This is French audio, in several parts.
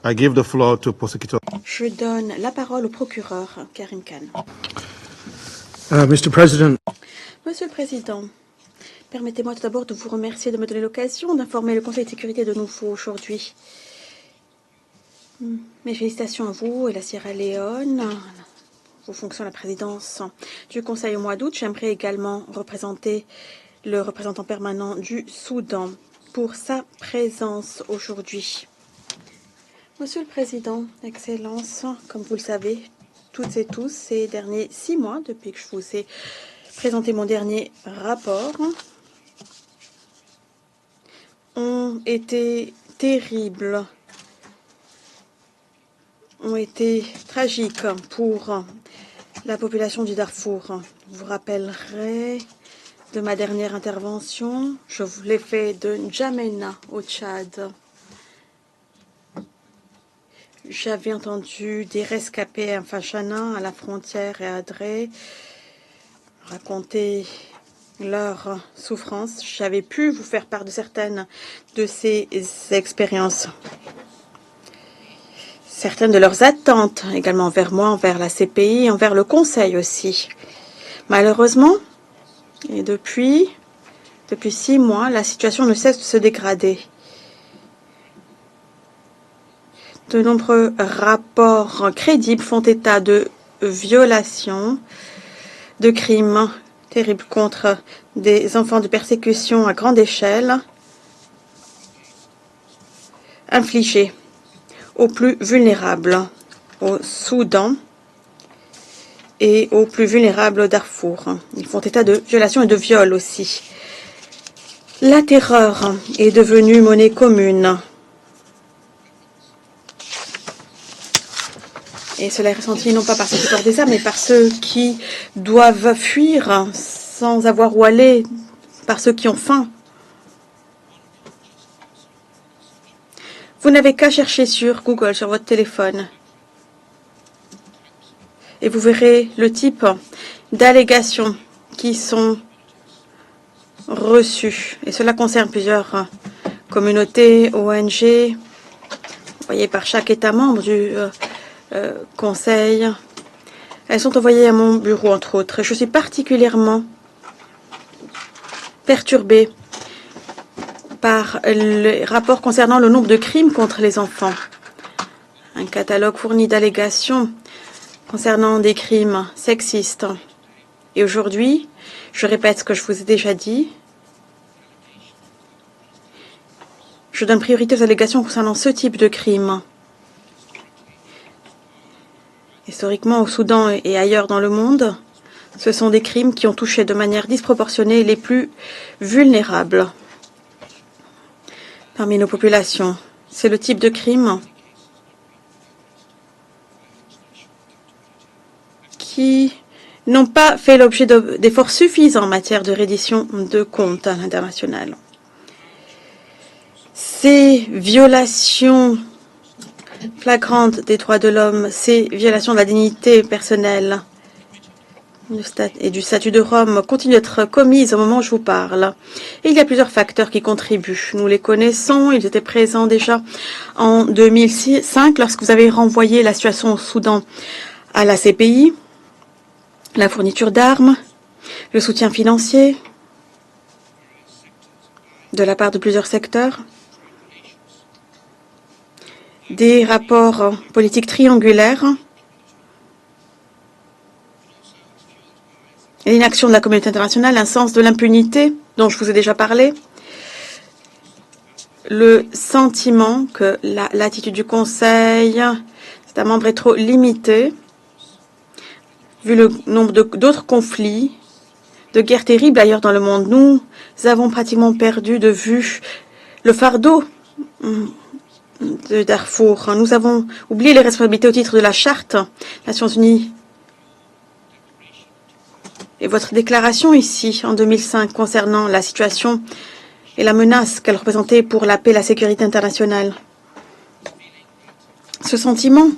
I give the floor to Prosecutor. Je donne la parole au procureur Karim Khan. Mr. President. Monsieur le Président, permettez-moi tout d'abord de vous remercier de me donner l'occasion d'informer le Conseil de sécurité de nouveau aujourd'hui. Mes félicitations à vous et la Sierra Leone. Vos fonctions à la présidence du Conseil au mois d'août. J'aimerais également représenter le représentant permanent du Soudan pour sa présence aujourd'hui. Monsieur le Président, Excellence, comme vous le savez, toutes et tous, ces derniers 6 mois, depuis que je vous ai présenté mon dernier rapport, ont été terribles, ont été tragiques pour la population du Darfour. Je vous rappellerai de ma dernière intervention. Je vous l'ai fait de N'Djamena au Tchad. J'avais entendu des rescapés à Fachana, à la frontière et à Dré, raconter leur souffrance. J'avais pu vous faire part de certaines de ces expériences. Certaines de leurs attentes également envers moi, envers la CPI, envers le Conseil aussi. Malheureusement, et depuis 6 mois, la situation ne cesse de se dégrader. De nombreux rapports crédibles font état de violations, de crimes terribles contre des enfants, de persécutions à grande échelle, infligés aux plus vulnérables au Soudan et aux plus vulnérables au Darfour. Ils font état de violations et de viols aussi. La terreur est devenue monnaie commune. Et cela est ressenti non pas par ceux qui portent des armes, mais par ceux qui doivent fuir sans avoir où aller, par ceux qui ont faim. Vous n'avez qu'à chercher sur Google, sur votre téléphone. Et vous verrez le type d'allégations qui sont reçues. Et cela concerne plusieurs communautés, ONG, envoyées par chaque État membre du Conseil. Elles sont envoyées à mon bureau, entre autres. Je suis particulièrement perturbée par les rapports concernant le nombre de crimes contre les enfants. Un catalogue fourni d'allégations concernant des crimes sexistes. Et aujourd'hui, je répète ce que je vous ai déjà dit, je donne priorité aux allégations concernant ce type de crimes. Historiquement, au Soudan et ailleurs dans le monde, ce sont des crimes qui ont touché de manière disproportionnée les plus vulnérables parmi nos populations. C'est le type de crime qui n'ont pas fait l'objet d'efforts suffisants en matière de reddition de comptes à l'international. Ces violations flagrantes des droits de l'homme, ces violations de la dignité personnelle et du statut de Rome continuent d'être commises au moment où je vous parle. Et il y a plusieurs facteurs qui contribuent. Nous les connaissons, ils étaient présents déjà en 2005 lorsque vous avez renvoyé la situation au Soudan à la CPI, la fourniture d'armes, le soutien financier de la part de plusieurs secteurs, des rapports politiques triangulaires et l'inaction de la communauté internationale, un sens de l'impunité dont je vous ai déjà parlé, le sentiment que l'attitude du Conseil, c'est un membre est trop limité, vu le nombre d'autres conflits, de guerres terribles ailleurs dans le monde. Nous avons pratiquement perdu de vue le fardeau de Darfour. Nous avons oublié les responsabilités au titre de la Charte Nations Unies. Et votre déclaration ici, en 2005, concernant la situation et la menace qu'elle représentait pour la paix et la sécurité internationale. Ce sentiment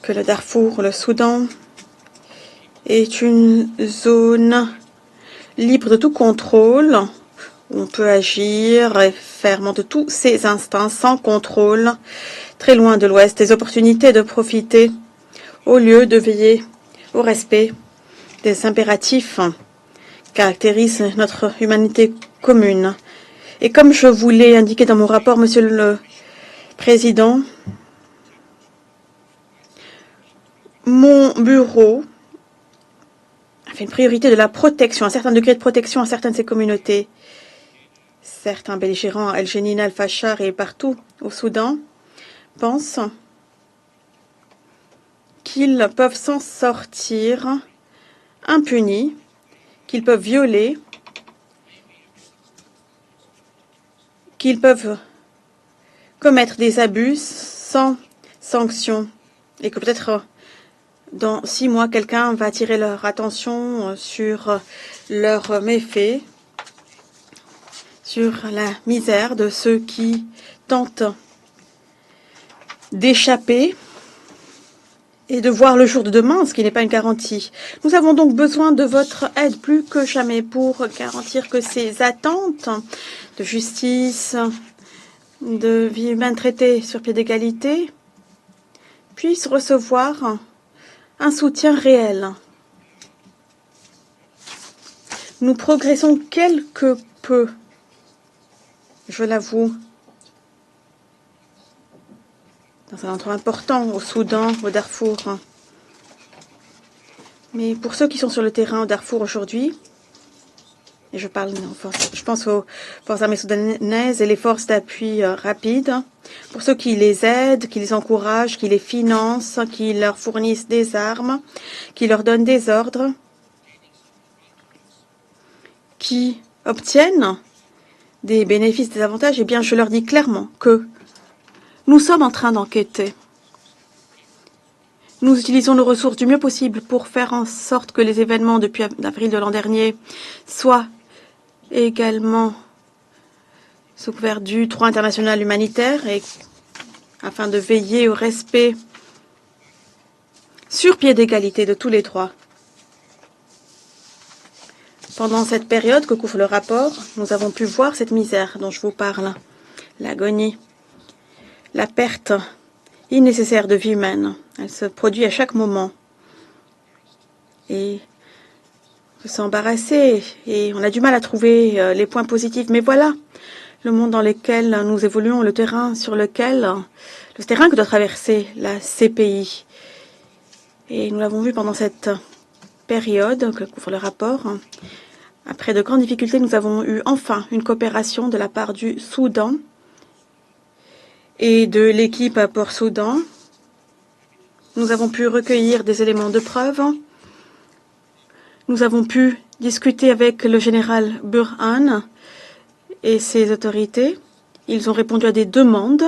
que le Darfour, le Soudan, est une zone libre de tout contrôle, où on peut agir et faire monter tous ses instincts sans contrôle, très loin de l'Ouest, des opportunités de profiter au lieu de veiller au respect des impératifs qui caractérisent notre humanité commune. Et comme je vous l'ai indiqué dans mon rapport, Monsieur le Président, mon bureau a fait une priorité de la protection, un certain degré de protection à certaines de ces communautés. Certains belligérants, El Jenin, Al-Fashar et partout au Soudan, pensent qu'ils peuvent s'en sortir impunis, qu'ils peuvent violer, qu'ils peuvent commettre des abus sans sanction et que peut-être dans 6 mois, quelqu'un va attirer leur attention sur leurs méfaits, sur la misère de ceux qui tentent d'échapper et de voir le jour de demain, ce qui n'est pas une garantie. Nous avons donc besoin de votre aide plus que jamais pour garantir que ces attentes de justice, de vie humaine traitée sur pied d'égalité puissent recevoir un soutien réel. Nous progressons quelque peu, je l'avoue, dans un endroit important au Soudan, au Darfour. Mais pour ceux qui sont sur le terrain au Darfour aujourd'hui, et je pense aux forces armées soudanaises et les forces d'appui rapide, pour ceux qui les aident, qui les encouragent, qui les financent, qui leur fournissent des armes, qui leur donnent des ordres, qui obtiennent des bénéfices, des avantages, eh bien, je leur dis clairement que nous sommes en train d'enquêter. Nous utilisons nos ressources du mieux possible pour faire en sorte que les événements depuis avril de l'an dernier soient également sous couvert du droit international humanitaire et afin de veiller au respect sur pied d'égalité de tous les droits. Pendant cette période que couvre le rapport, nous avons pu voir cette misère dont je vous parle, l'agonie, la perte innécessaire de vie humaine. Elle se produit à chaque moment. Et on s'est embarrassé et on a du mal à trouver les points positifs. Mais voilà le monde dans lequel nous évoluons, le terrain que doit traverser la CPI. Et nous l'avons vu pendant cette période que couvre le rapport. Après de grandes difficultés, nous avons eu enfin une coopération de la part du Soudan et de l'équipe à Port-Soudan. Nous avons pu recueillir des éléments de preuve. Nous avons pu discuter avec le général Burhan et ses autorités. Ils ont répondu à des demandes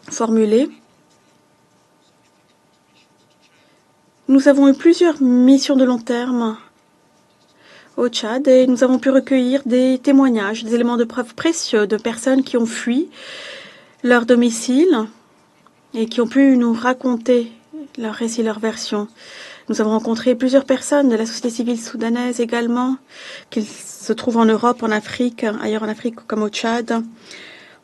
formulées. Nous avons eu plusieurs missions de long terme au Tchad et nous avons pu recueillir des témoignages, des éléments de preuve précieux de personnes qui ont fui leur domicile et qui ont pu nous raconter leur récit, leur version. Nous avons rencontré plusieurs personnes de la société civile soudanaise également, qu'ils se trouvent en Europe, en Afrique, ailleurs en Afrique comme au Tchad,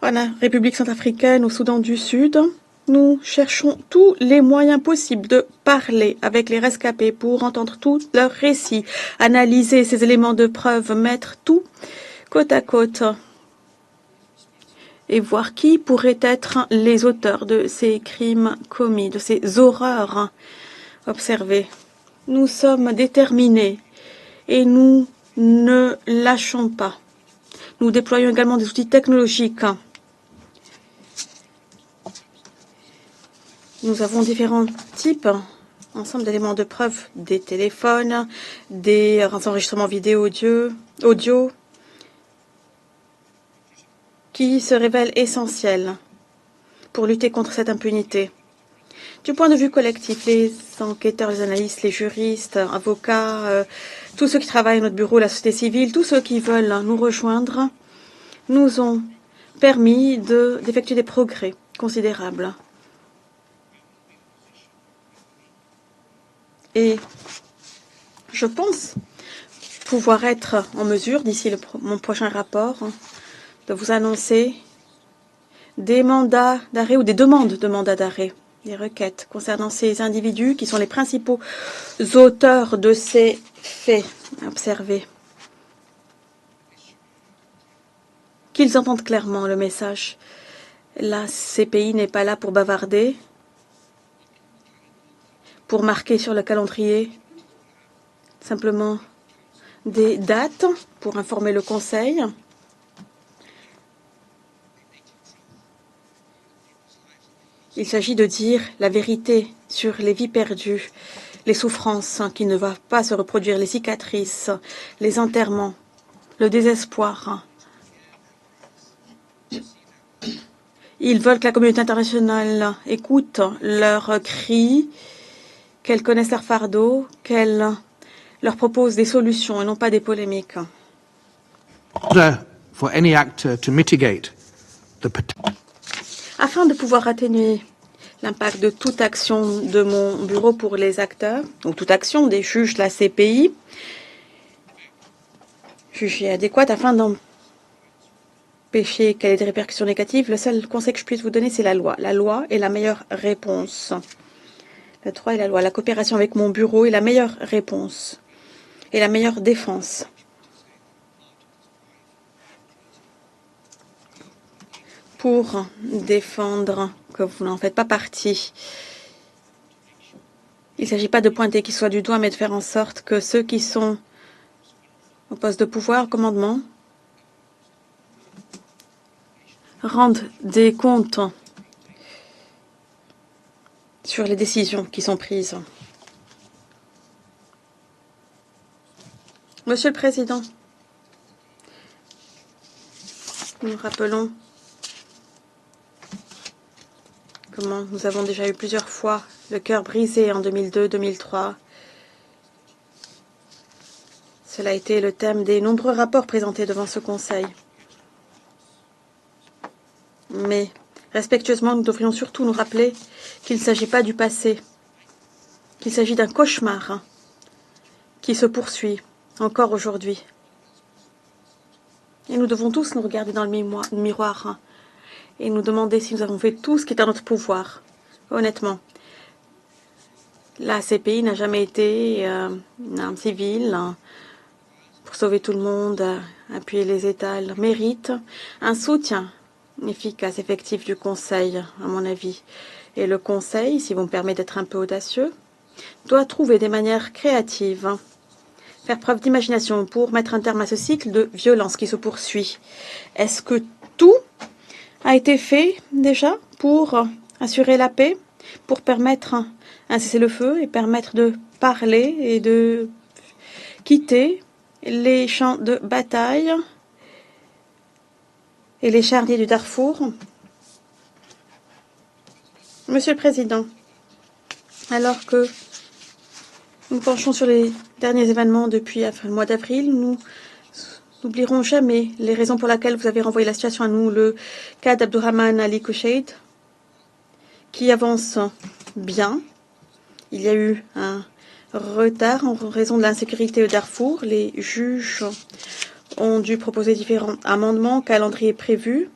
en République centrafricaine, au Soudan du Sud. Nous cherchons tous les moyens possibles de parler avec les rescapés pour entendre tous leurs récits, analyser ces éléments de preuve, mettre tout côte à côte et voir qui pourraient être les auteurs de ces crimes commis, de ces horreurs observées. Nous sommes déterminés et nous ne lâchons pas. Nous déployons également des outils technologiques. Nous avons différents types, ensemble d'éléments de preuve, des téléphones, des enregistrements vidéo audio, qui se révèlent essentiels pour lutter contre cette impunité. Du point de vue collectif, les enquêteurs, les analystes, les juristes, avocats, tous ceux qui travaillent à notre bureau, la société civile, tous ceux qui veulent nous rejoindre, nous ont permis d'effectuer des progrès considérables. Et je pense pouvoir être en mesure, d'ici mon prochain rapport, de vous annoncer des mandats d'arrêt ou des demandes de mandats d'arrêt, des requêtes concernant ces individus qui sont les principaux auteurs de ces faits observés. Qu'ils entendent clairement le message. La CPI n'est pas là pour bavarder, pour marquer sur le calendrier simplement des dates pour informer le Conseil. Il s'agit de dire la vérité sur les vies perdues, les souffrances qui ne doivent pas se reproduire, les cicatrices, les enterrements, le désespoir. Ils veulent que la communauté internationale écoute leurs cris, qu'elle connaisse leur fardeau, qu'elle leur propose des solutions et non pas des polémiques. Afin de pouvoir atténuer l'impact de toute action de mon bureau pour les acteurs, ou toute action des juges de la CPI, jugée adéquate afin d'empêcher qu'elle ait des répercussions négatives, le seul conseil que je puisse vous donner, c'est la loi. La loi est la meilleure réponse. Le droit et la loi. La coopération avec mon bureau est la meilleure réponse et la meilleure défense. Pour défendre que vous n'en faites pas partie. Il ne s'agit pas de pointer qui soit du doigt, mais de faire en sorte que ceux qui sont au poste de pouvoir, au commandement, rendent des comptes sur les décisions qui sont prises. Monsieur le Président, nous rappelons comment nous avons déjà eu plusieurs fois le cœur brisé en 2002-2003. Cela a été le thème des nombreux rapports présentés devant ce Conseil. Mais, respectueusement, nous devrions surtout nous rappeler qu'il ne s'agit pas du passé, qu'il s'agit d'un cauchemar qui se poursuit encore aujourd'hui. Et nous devons tous nous regarder dans le miroir et nous demander si nous avons fait tout ce qui est à notre pouvoir. Honnêtement, la CPI n'a jamais été une arme civile pour sauver tout le monde, appuyer les États. Elle mérite un soutien efficace, effectif du Conseil, à mon avis. Et le Conseil, si vous me permettez d'être un peu audacieux, doit trouver des manières créatives, faire preuve d'imagination pour mettre un terme à ce cycle de violence qui se poursuit. Est-ce que tout a été fait déjà pour assurer la paix, pour permettre un cessez-le-feu et permettre de parler et de quitter les champs de bataille et les charniers du Darfour? Monsieur le Président, alors que nous penchons sur les derniers événements depuis le mois d'avril, nous n'oublierons jamais les raisons pour lesquelles vous avez renvoyé la situation à nous. Le cas d'Abdurrahman Ali Koushaid, qui avance bien. Il y a eu un retard en raison de l'insécurité au Darfour. Les juges ont dû proposer différents amendements, calendrier prévu,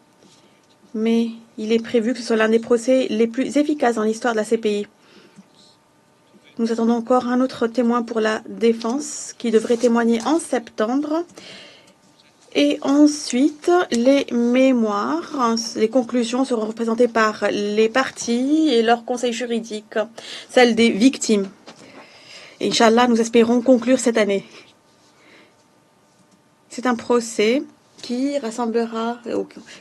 mais il est prévu que ce soit l'un des procès les plus efficaces dans l'histoire de la CPI. Nous attendons encore un autre témoin pour la défense qui devrait témoigner en septembre. Et ensuite, les mémoires, les conclusions seront représentées par les parties et leurs conseils juridiques, celles des victimes. Et Inch'Allah, nous espérons conclure cette année. C'est un procès qui rassemblera,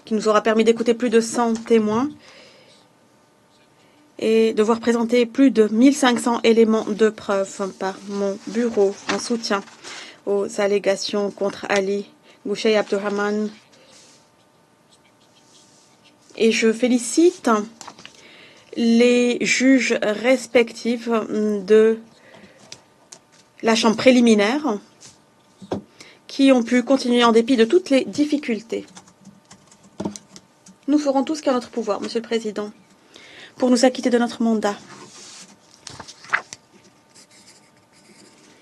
qui nous aura permis d'écouter plus de 100 témoins et de voir présenter plus de 1500 éléments de preuve par mon bureau en soutien aux allégations contre Ali Koushaid Abdurrahman. Et je félicite les juges respectifs de la chambre préliminaire qui ont pu continuer en dépit de toutes les difficultés. Nous ferons tout ce qui est en notre pouvoir, Monsieur le Président, pour nous acquitter de notre mandat.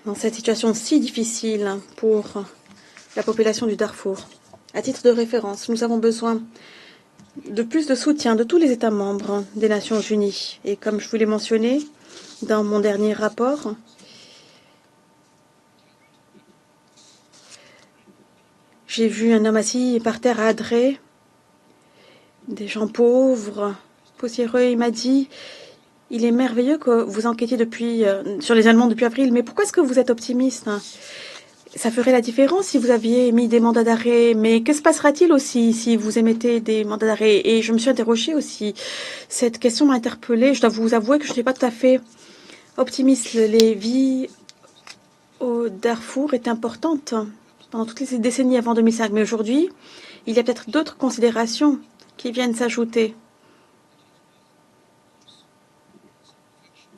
dans cette situation si difficile pour la population du Darfour. À titre de référence, nous avons besoin de plus de soutien de tous les États membres des Nations Unies. Et comme je vous l'ai mentionné dans mon dernier rapport, j'ai vu un homme assis par terre à Adré, des gens pauvres, poussiéreux. Il m'a dit, il est merveilleux que vous enquêtiez sur les Allemands depuis avril, mais pourquoi est-ce que vous êtes optimiste? Ça ferait la différence si vous aviez émis des mandats d'arrêt, mais que se passera-t-il aussi si vous émettez des mandats d'arrêt? Et je me suis interrogée aussi. Cette question m'a interpellée. Je dois vous avouer que je n'étais pas tout à fait optimiste. Les vies au Darfour étaient importantes pendant toutes les décennies avant 2005, mais aujourd'hui, il y a peut-être d'autres considérations qui viennent s'ajouter.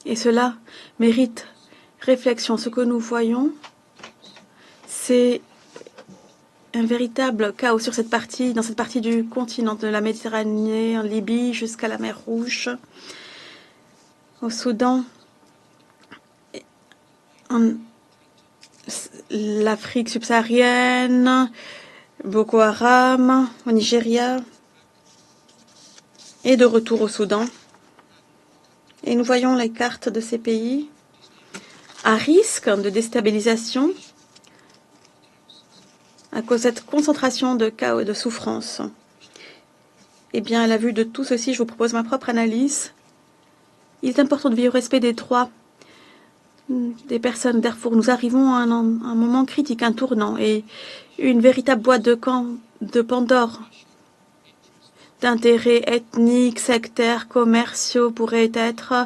Et cela mérite réflexion. Ce que nous voyons, c'est un véritable chaos dans cette partie du continent, de la Méditerranée, en Libye, jusqu'à la mer Rouge, au Soudan, en l'Afrique subsaharienne, Boko Haram, au Nigeria, et de retour au Soudan. Et nous voyons les cartes de ces pays à risque de déstabilisation à cause de cette concentration de chaos et de souffrance. Eh bien, à la vue de tout ceci, je vous propose ma propre analyse. Il est important de veiller au respect des droits des personnes au Darfour. Nous arrivons à un moment critique, un tournant, et une véritable boîte de Pandore d'intérêts ethniques, sectaires, commerciaux pourrait être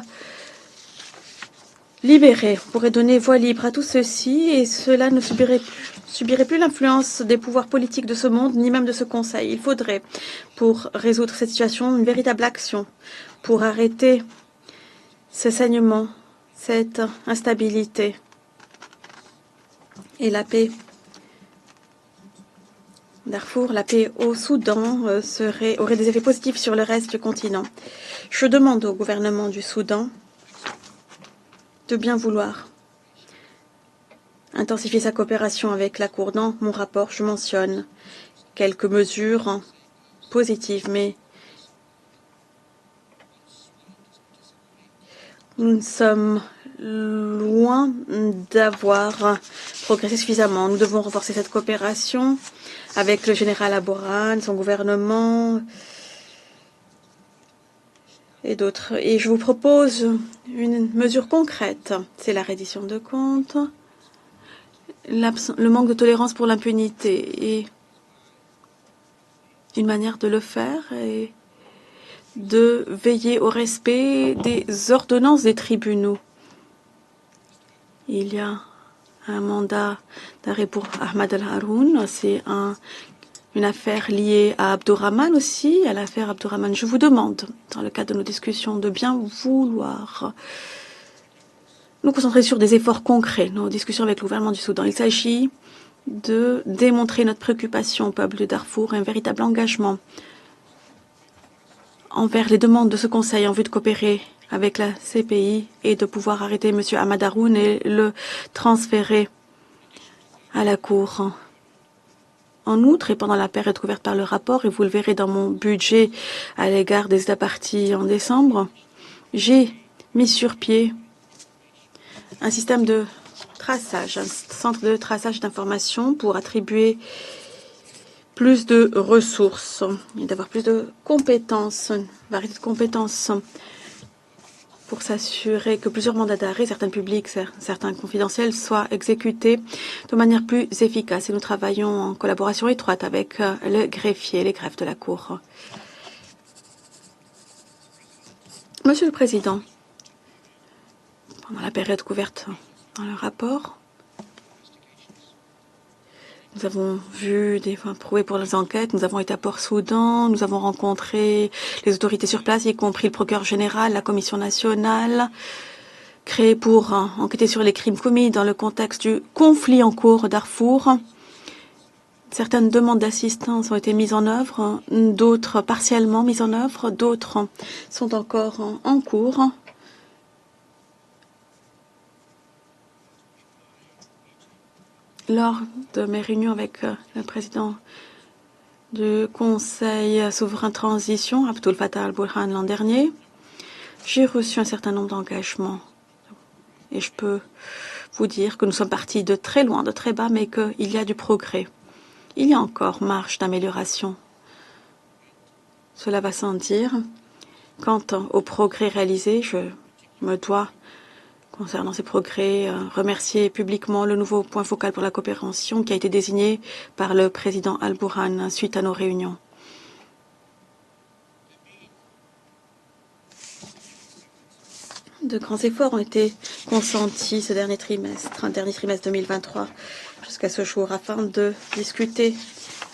libérée, pourrait donner voie libre à tout ceci, et cela ne subirait plus l'influence des pouvoirs politiques de ce monde, ni même de ce Conseil. Il faudrait, pour résoudre cette situation, une véritable action pour arrêter ce saignement, cette instabilité et la paix. Darfour, la paix au Soudan aurait des effets positifs sur le reste du continent. Je demande au gouvernement du Soudan de bien vouloir intensifier sa coopération avec la Cour. Dans mon rapport, je mentionne quelques mesures positives, mais nous sommes loin d'avoir progressé suffisamment. Nous devons renforcer cette coopération avec le général Aboran, son gouvernement et d'autres. Et je vous propose une mesure concrète. C'est la reddition de comptes, le manque de tolérance pour l'impunité et une manière de le faire est de veiller au respect des ordonnances des tribunaux. Il y a un mandat d'arrêt pour Ahmad Al-Haroun. C'est une affaire liée à Abdourahman aussi, à l'affaire Abdourahman. Je vous demande, dans le cadre de nos discussions, de bien vouloir nous concentrer sur des efforts concrets, nos discussions avec le gouvernement du Soudan. Il s'agit de démontrer notre préoccupation au peuple de Darfour, un véritable engagement envers les demandes de ce Conseil en vue de coopérer avec la CPI et de pouvoir arrêter M. Ahmad Haroun et le transférer à la Cour. En outre, et pendant la période couverte par le rapport, et vous le verrez dans mon budget à l'égard des États partis en décembre, j'ai mis sur pied un système de traçage, un centre de traçage d'informations pour attribuer plus de ressources et d'avoir plus de compétences, une variété de compétences pour s'assurer que plusieurs mandats d'arrêt, certains publics, certains confidentiels, soient exécutés de manière plus efficace. Et nous travaillons en collaboration étroite avec le greffier, les greffes de la Cour. Monsieur le Président, pendant la période couverte dans le rapport, nous avons vu des fois prouver pour les enquêtes. Nous avons été à Port-Soudan. Nous avons rencontré les autorités sur place, y compris le procureur général, la commission nationale, créée pour enquêter sur les crimes commis dans le contexte du conflit en cours au Darfour. Certaines demandes d'assistance ont été mises en œuvre, d'autres partiellement mises en œuvre, d'autres sont encore en cours. Lors de mes réunions avec le président du Conseil souverain transition, Abdel Fattah al-Burhan, l'an dernier, j'ai reçu un certain nombre d'engagements. Et je peux vous dire que nous sommes partis de très loin, de très bas, mais qu'il y a du progrès. Il y a encore marge d'amélioration. Cela va sans dire. Quant au progrès réalisé, je me dois, concernant ces progrès, remercier publiquement le nouveau point focal pour la coopération qui a été désigné par le président al-Burhan suite à nos réunions. De grands efforts ont été consentis ce dernier trimestre 2023, jusqu'à ce jour, afin de discuter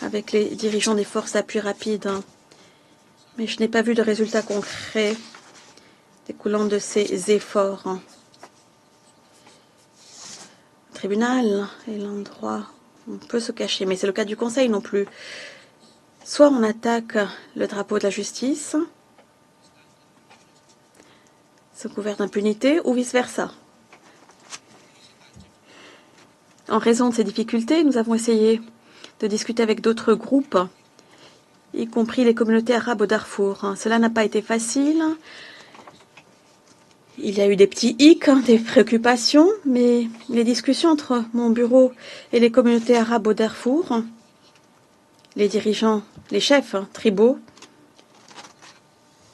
avec les dirigeants des forces d'appui rapide. Mais je n'ai pas vu de résultats concrets découlant de ces efforts. Le tribunal est l'endroit où on peut se cacher, mais c'est le cas du Conseil non plus. Soit on attaque le drapeau de la justice, se couvert d'impunité, ou vice-versa. En raison de ces difficultés, nous avons essayé de discuter avec d'autres groupes, y compris les communautés arabes au Darfour. Cela n'a pas été facile. Il y a eu des petits hics, des préoccupations, mais les discussions entre mon bureau et les communautés arabes au Darfour, les dirigeants, les chefs tribaux,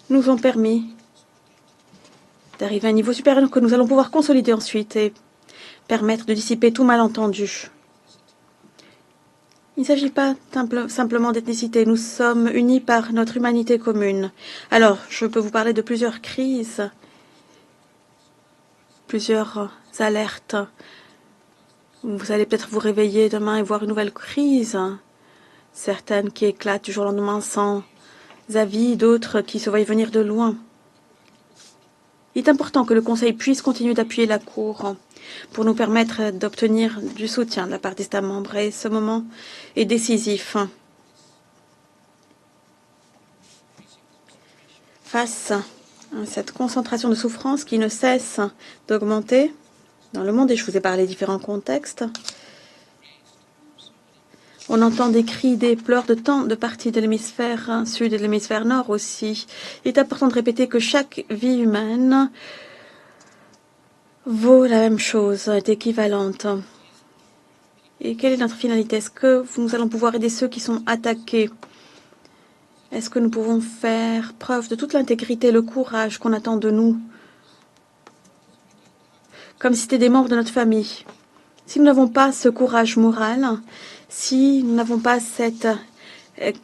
nous ont permis d'arriver à un niveau supérieur que nous allons pouvoir consolider ensuite et permettre de dissiper tout malentendu. Il ne s'agit pas simplement d'ethnicité, nous sommes unis par notre humanité commune. Alors, je peux vous parler de plusieurs crises, plusieurs alertes. Vous allez peut-être vous réveiller demain et voir une nouvelle crise, certaines qui éclatent du jour au lendemain sans avis, d'autres qui se voient venir de loin. Il est important que le Conseil puisse continuer d'appuyer la Cour pour nous permettre d'obtenir du soutien de la part des États membres. Et ce moment est décisif. Face à cette concentration de souffrance qui ne cesse d'augmenter dans le monde, et je vous ai parlé de différents contextes, on entend des cris, des pleurs de tant de parties de l'hémisphère sud et de l'hémisphère nord aussi. Il est important de répéter que chaque vie humaine vaut la même chose, est équivalente. Et quelle est notre finalité? Est-ce que nous allons pouvoir aider ceux qui sont attaqués? Est-ce que nous pouvons faire preuve de toute l'intégrité, le courage qu'on attend de nous, comme si c'était des membres de notre famille? Si nous n'avons pas ce courage moral, si nous n'avons pas cette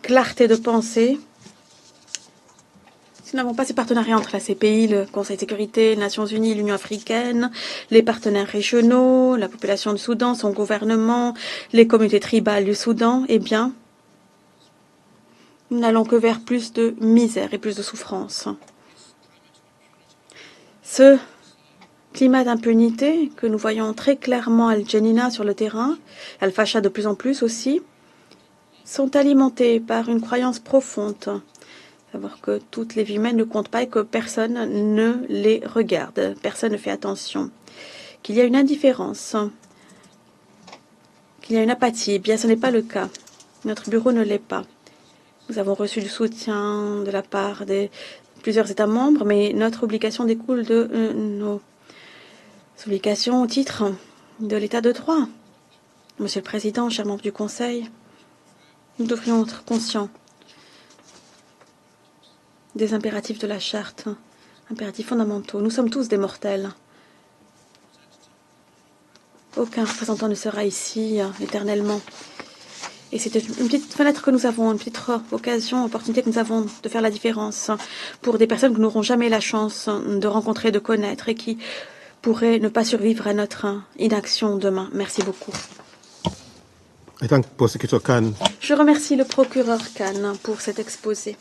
clarté de pensée, si nous n'avons pas ces partenariats entre la CPI, le Conseil de sécurité, les Nations Unies, l'Union africaine, les partenaires régionaux, la population du Soudan, son gouvernement, les communautés tribales du Soudan, eh bien, nous n'allons que vers plus de misère et plus de souffrance. Ce climat d'impunité que nous voyons très clairement à Al-Janina sur le terrain, Al-Fasha de plus en plus aussi, sont alimentés par une croyance profonde, savoir que toutes les vies humaines ne comptent pas et que personne ne les regarde, personne ne fait attention, qu'il y a une indifférence, qu'il y a une apathie. Eh bien, ce n'est pas le cas. Notre bureau ne l'est pas. Nous avons reçu du soutien de la part de plusieurs États membres, mais notre obligation découle de nos obligations au titre de l'État de droit. Monsieur le Président, chers membres du Conseil, nous devrions être conscients des impératifs de la Charte, impératifs fondamentaux. Nous sommes tous des mortels. Aucun représentant ne sera ici éternellement. Et c'est une petite fenêtre que nous avons, une petite occasion, opportunité que nous avons de faire la différence pour des personnes que nous n'aurons jamais la chance de rencontrer, de connaître et qui pourraient ne pas survivre à notre inaction demain. Merci beaucoup. I thank Prosecutor Khan. Je remercie le procureur Khan pour cet exposé.